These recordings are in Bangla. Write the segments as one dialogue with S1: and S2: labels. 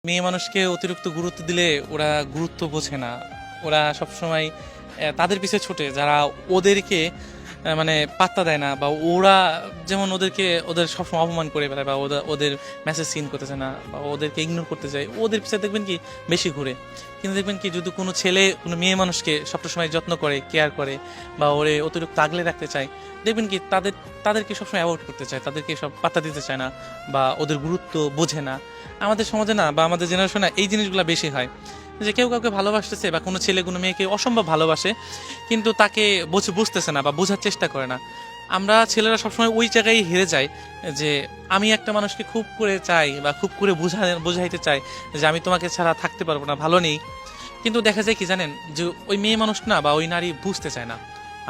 S1: মেয়ে মানুষকে অতিরিক্ত গুরুত্ব দিলে ওরা গুরুত্ব বোঝে না। ওরা সবসময় তাদের পিছে ছোটে যারা ওদেরকে মানে পাত্তা দেয় না, বা ওরা যেমন ওদের সবসময় অপমান করে বেড়ায়, বা ওদের মেসেজ সিন করতে চায় না, বা ওদেরকে ইগনোর করতে চায়, ওদের পিছে দেখবেন কি বেশি ঘুরে। কিন্তু দেখবেন কি যদি কোনো ছেলে কোনো মেয়ে মানুষকে সবসময় যত্ন করে, কেয়ার করে, বা ওরে অতিরিক্ত আগলে রাখতে চায়, দেখবেন কি তাদেরকে সবসময় অ্যাভয়েড করতে চায়, তাদেরকে সব পাত্তা দিতে চায় না, বা ওদের গুরুত্ব বোঝে না। আমাদের সমাজে না, বা আমাদের জেনারেশনে এই জিনিসগুলো বেশি হয়, যে কেউ কাউকে ভালোবাসতেছে, বা কোনো ছেলে কোনো মেয়েকে অসম্ভব ভালোবাসে, কিন্তু তাকে বুঝতেছে না বা বোঝার চেষ্টা করে না। আমরা ছেলেরা সবসময় ওই জায়গায় হেরে যাই, যে আমি একটা মানুষকে খুব করে চাই, বা খুব করে বোঝাইতে চাই যে আমি তোমাকে ছাড়া থাকতে পারবো না, ভালো নেই। কিন্তু দেখা যায় কি জানেন, যে ওই মেয়ে মানুষ না, বা ওই নারী বুঝতে চায় না।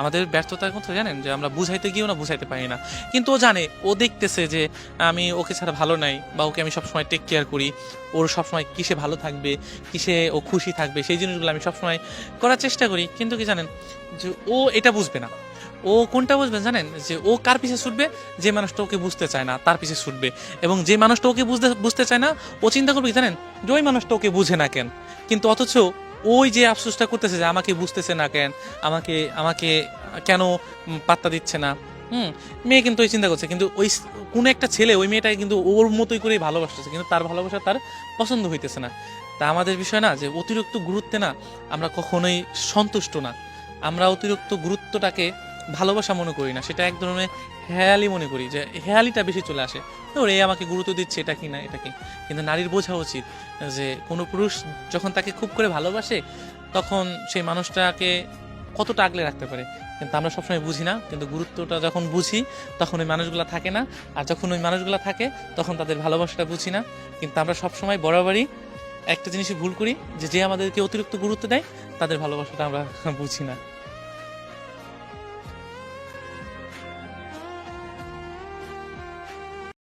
S1: আমাদের ব্যর্থতার কথা জানেন, যে আমরা বুঝাইতে গিয়েও না বুঝাইতে পারি না। কিন্তু ও জানে, ও দেখতেছে যে আমি ওকে ছাড়া ভালো নাই, বা ওকে আমি সবসময় টেক কেয়ার করি, ওর সবসময় কিসে ভালো থাকবে, কিসে ও খুশি থাকবে, সেই জিনিসগুলো আমি সবসময় করার চেষ্টা করি। কিন্তু কি জানেন, যে ও এটা বুঝবে না। ও কোনটা বুঝবে জানেন, যে ও কার পিছে ছুটবে? যে মানুষটা ওকে বুঝতে চায় না তার পিছে ছুটবে। এবং যে মানুষটা ওকে বুঝতে চায় না, ও চিন্তা করবে কি জানেন, যে ওই মানুষটা ওকে বুঝে না কেন। কিন্তু অথচ ওই যে আফসোসটা করতেছে যে আমাকে বুঝতেছে না কেন, আমাকে আমাকে কেন পাত্তা দিচ্ছে না। মেয়ে কিন্তু ওই চিন্তা করছে, কিন্তু ওই কোনো একটা ছেলে ওই মেয়েটাকে কিন্তু ওর মতোই করেই ভালোবাসতেছে, কিন্তু তার ভালোবাসা তার পছন্দ হইতেছে না। তা আমাদের বিষয় না, যে অতিরিক্ত গুরুত্বে না আমরা কখনোই সন্তুষ্ট না। আমরা অতিরিক্ত গুরুত্বটাকে ভালোবাসা মনে করি না, সেটা এক ধরনের হেয়ালি মনে করি, যে হেয়ালিটা বেশি চলে আসে। এ আমাকে গুরুত্ব দিচ্ছে, এটা কি না এটা কি। কিন্তু নারীর বোঝা উচিত যে কোনো পুরুষ যখন তাকে খুব করে ভালোবাসে, তখন সেই মানুষটাকে কতটা আগলে রাখতে পারে। কিন্তু আমরা সবসময় বুঝি না, কিন্তু গুরুত্বটা যখন বুঝি তখন ওই মানুষগুলো থাকে না। আর যখন ওই মানুষগুলো থাকে তখন তাদের ভালোবাসাটা বুঝি না। কিন্তু আমরা সবসময় বরাবরই একটা জিনিসই ভুল করি, যে আমাদেরকে অতিরিক্ত গুরুত্ব দেয় তাদের ভালোবাসাটা আমরা বুঝি না।